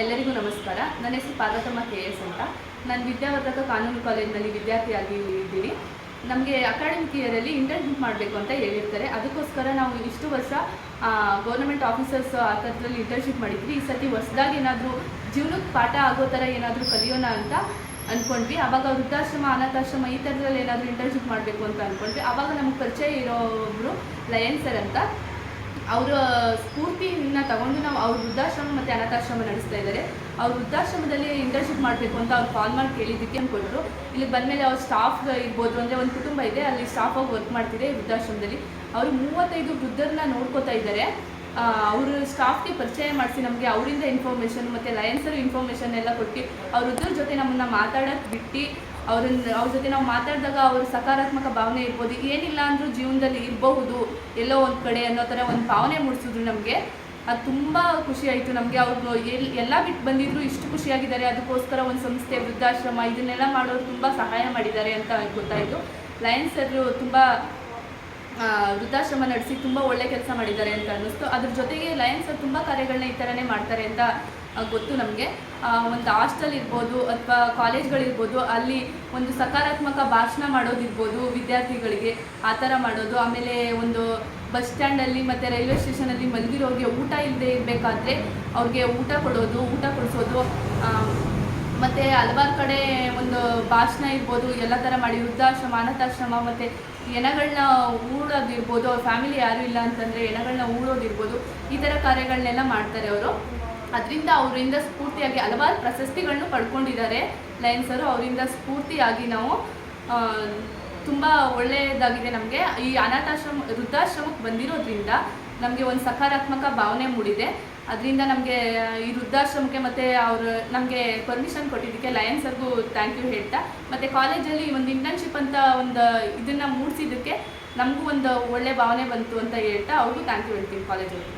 ಎಲ್ಲರಿಗೂ ನಮಸ್ಕಾರ. ನನ್ನ ಹೆಸರು ಪಾರ್ವತಮ್ಮ KS ಅಂತ. ನಾನು ವಿದ್ಯಾವರ್ಧಕ ಕಾನೂನು ಕಾಲೇಜಿನಲ್ಲಿ ವಿದ್ಯಾರ್ಥಿಯಾಗಿ ಇದ್ದೀನಿ. ನಮಗೆ ಅಕಾಡೆಮಿಕ್ ಇಯರಲ್ಲಿ ಇಂಟರ್ನ್ಶಿಪ್ ಮಾಡಬೇಕು ಅಂತ ಹೇಳಿರ್ತಾರೆ. ಅದಕ್ಕೋಸ್ಕರ ನಾವು ಇಷ್ಟು ವರ್ಷ ಗೌರ್ಮೆಂಟ್ ಆಫೀಸರ್ಸ್ ಆ ಥರದ್ರಲ್ಲಿ ಇಂಟರ್ನ್ಶಿಪ್ ಮಾಡಿದ್ವಿ. ಈ ಸತಿ ಹೊಸದಾಗಿ ಏನಾದರೂ ಜೀವನಕ್ಕೆ ಪಾಠ ಆಗೋ ಥರ ಏನಾದರೂ ಕಲಿಯೋಣ ಅಂತ ಅಂದ್ಕೊಂಡ್ವಿ. ಆವಾಗ ವೃದ್ಧಾಶ್ರಮ, ಅನಾಥಾಶ್ರಮ ಈ ಥರದ್ರಲ್ಲಿ ಏನಾದರೂ ಇಂಟರ್ನ್ಶಿಪ್ ಮಾಡಬೇಕು ಅಂತ ಅಂದ್ಕೊಂಡ್ವಿ. ಆವಾಗ ನಮ್ಗೆ ಪರಿಚಯ ಇರೋಬ್ರು ಲಯನ್ ಸರ್ ಅಂತ, ಅವರ ಸ್ಫೂರ್ತಿನ ತಗೊಂಡು ನಾವು ಅವ್ರ ವೃದ್ಧಾಶ್ರಮ ಮತ್ತು ಅನಾಥಾಶ್ರಮ ನಡೆಸ್ತಾ ಇದ್ದಾರೆ. ಅವ್ರ ವೃದ್ಧಾಶ್ರಮದಲ್ಲಿ ಇಂಟರ್ನ್ಶಿಪ್ ಮಾಡಬೇಕು ಅಂತ ಅವ್ರು ಕಾಲ್ ಮಾಡಿ ಕೇಳಿದ್ದಕ್ಕೆ ಕೊಟ್ಟರು. ಇಲ್ಲಿ ಬಂದಮೇಲೆ ಅವ್ರ ಸ್ಟಾಫ್ ಇರ್ಬೋದು, ಅಂದರೆ ಒಂದು ಕುಟುಂಬ ಇದೆ, ಅಲ್ಲಿ ಸ್ಟಾಫಾಗಿ ವರ್ಕ್ ಮಾಡ್ತಿದೆ ವೃದ್ಧಾಶ್ರಮದಲ್ಲಿ. ಅವರು 35 ವೃದ್ಧರನ್ನ ನೋಡ್ಕೋತಾ ಇದ್ದಾರೆ. ಅವ್ರ ಸ್ಟಾಫ್ಗೆ ಪರಿಚಯ ಮಾಡಿಸಿ ನಮಗೆ ಅವರಿಂದ ಇನ್ಫಾರ್ಮೇಷನ್ ಮತ್ತು ಲಯನ್ಸರು ಇನ್ಫಾರ್ಮೇಷನ್ ಎಲ್ಲ ಕೊಟ್ಟು ಅವ್ರ ವೃದ್ಧರ ಜೊತೆ ನಮ್ಮನ್ನು ಮಾತಾಡೋಕ್ಕೆ ಬಿಟ್ಟು ಅವ್ರ ಜೊತೆ ನಾವು ಮಾತಾಡಿದಾಗ ಅವ್ರ ಸಕಾರಾತ್ಮಕ ಭಾವನೆ ಇರ್ಬೋದು, ಏನಿಲ್ಲ ಅಂದರೂ ಜೀವನದಲ್ಲಿ ಇರಬಹುದು ಎಲ್ಲೋ ಒಂದು ಕಡೆ ಅನ್ನೋ ಥರ ಒಂದು ಭಾವನೆ ಮೂಡಿಸಿದ್ರು ನಮಗೆ. ಅದು ತುಂಬ ಖುಷಿ ಆಯಿತು ನಮಗೆ. ಅವ್ರು ಎಲ್ಲ ಬಿಟ್ಟು ಬಂದಿದ್ರು ಇಷ್ಟು ಖುಷಿಯಾಗಿದ್ದಾರೆ. ಅದಕ್ಕೋಸ್ಕರ ಒಂದು ಸಂಸ್ಥೆ, ವೃದ್ಧಾಶ್ರಮ ಇದನ್ನೆಲ್ಲ ಮಾಡೋರು ತುಂಬ ಸಹಾಯ ಮಾಡಿದ್ದಾರೆ ಅಂತ ಗೊತ್ತಾಯಿತು. ಲಯನ್ಸ್ ಸರ್ ತುಂಬ ವೃದ್ಧಾಶ್ರಮ ನಡೆಸಿ ತುಂಬ ಒಳ್ಳೆ ಕೆಲಸ ಮಾಡಿದ್ದಾರೆ ಅಂತ ಅನ್ನಿಸ್ತು. ಅದ್ರ ಜೊತೆಗೆ ಲಯನ್ಸ್ ಸರ್ ತುಂಬ ಕಾರ್ಯಗಳನ್ನ ಈ ಥರನೇ ಮಾಡ್ತಾರೆ ಅಂತ ಗೊತ್ತು ನಮಗೆ. ಒಂದು ಹಾಸ್ಟೆಲ್ ಇರ್ಬೋದು ಅಥವಾ ಕಾಲೇಜ್ಗಳಿರ್ಬೋದು, ಅಲ್ಲಿ ಒಂದು ಸಕಾರಾತ್ಮಕ ಭಾಷಣ ಮಾಡೋದಿರ್ಬೋದು ವಿದ್ಯಾರ್ಥಿಗಳಿಗೆ, ಆ ಥರ ಮಾಡೋದು. ಆಮೇಲೆ ಒಂದು ಬಸ್ ಸ್ಟ್ಯಾಂಡಲ್ಲಿ ಮತ್ತು ರೈಲ್ವೆ ಸ್ಟೇಷನಲ್ಲಿ ಮಲಗಿರೋರಿಗೆ ಊಟ ಇಲ್ಲದೆ ಇರಬೇಕಾದ್ರೆ ಅವ್ರಿಗೆ ಊಟ ಕೊಡೋದು, ಊಟ ಕೊಡಿಸೋದು, ಮತ್ತು ಹಲವಾರು ಕಡೆ ಒಂದು ಭಾಷಣ ಇರ್ಬೋದು, ಎಲ್ಲ ಥರ ಮಾಡಿ ವೃದ್ಧಾಶ್ರಮ, ಅನಾಥಾಶ್ರಮ ಮತ್ತು ಹೆಣಗಳನ್ನ ಊಡೋದಿರ್ಬೋದು. ಅವ್ರ ಫ್ಯಾಮಿಲಿ ಯಾರೂ ಇಲ್ಲ ಅಂತಂದರೆ ಹೆಣಗಳನ್ನ ಊಡೋದಿರ್ಬೋದು, ಈ ಥರ ಕಾರ್ಯಗಳನ್ನೆಲ್ಲ ಮಾಡ್ತಾರೆ ಅವರು. ಅದರಿಂದ ಅವರಿಂದ ಸ್ಫೂರ್ತಿಯಾಗಿ ಹಲವಾರು ಪ್ರಶಸ್ತಿಗಳನ್ನು ಪಡ್ಕೊಂಡಿದ್ದಾರೆ ಲಯನ್ಸರು. ಅವರಿಂದ ಸ್ಫೂರ್ತಿಯಾಗಿ ನಾವು ತುಂಬ ಒಳ್ಳೆಯದಾಗಿದೆ ನಮಗೆ. ಈ ವೃದ್ಧಾಶ್ರಮಕ್ಕೆ ಬಂದಿರೋದ್ರಿಂದ ನಮಗೆ ಒಂದು ಸಕಾರಾತ್ಮಕ ಭಾವನೆ ಮೂಡಿದೆ. ಅದರಿಂದ ನಮಗೆ ಈ ವೃದ್ಧಾಶ್ರಮಕ್ಕೆ ಮತ್ತು ಅವರು ನಮಗೆ ಪರ್ಮಿಷನ್ ಕೊಟ್ಟಿದ್ದಕ್ಕೆ ಲಯನ್ಸರ್ಗೂ ಥ್ಯಾಂಕ್ ಯು ಹೇಳ್ತಾ, ಮತ್ತು ಕಾಲೇಜಲ್ಲಿ ಒಂದು ಇಂಟರ್ನ್ಶಿಪ್ ಅಂತ ಒಂದು ಇದನ್ನು ಮೂಡಿಸಿದ್ದಕ್ಕೆ ನಮಗೂ ಒಂದು ಒಳ್ಳೆ ಭಾವನೆ ಬಂತು ಅಂತ ಹೇಳ್ತಾ ಅವ್ರಿಗೂ ಥ್ಯಾಂಕ್ ಯು ಹೇಳ್ತೀನಿ ಕಾಲೇಜಲ್ಲಿ.